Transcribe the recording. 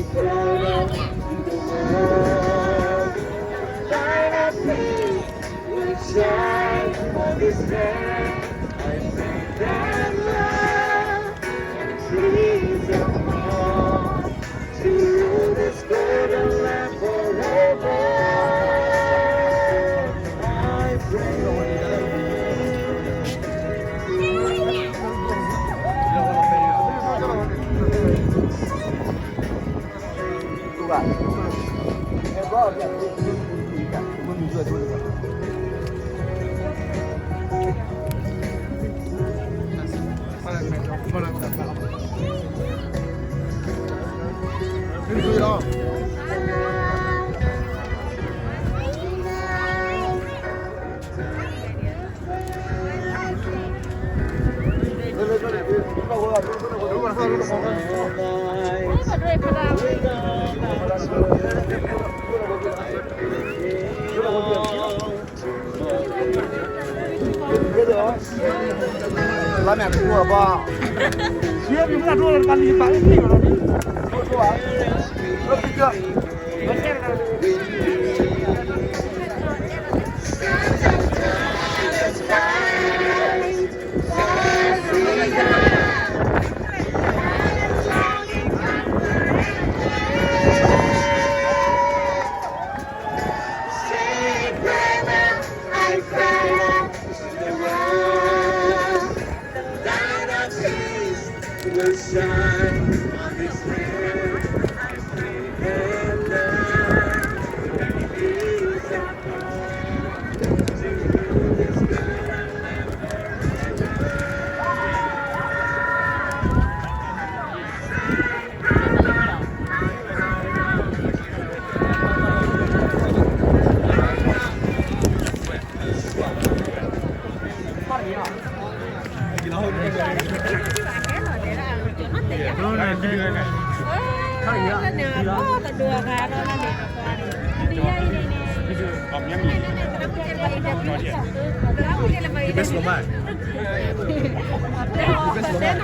spread out to the world. Light of peace will shine on this land. I pray that love and peace of all to rule this golden land forever. I pray. Em có nhận cả mình vừa thôi. Đi đâu? Lá mẹ chua ba. Phía chúng ta đua bán đi bán cái của nó đi. Chua à? Nó đi chưa? Nó xem nào. Will shine on this land. I pray that love and peace of God to rule this good land nó là cái đưa này cái nửa có ta đưa ra đó là để đi đây này cái đưa còn nhắm gì cái best của bạn cái best của bạn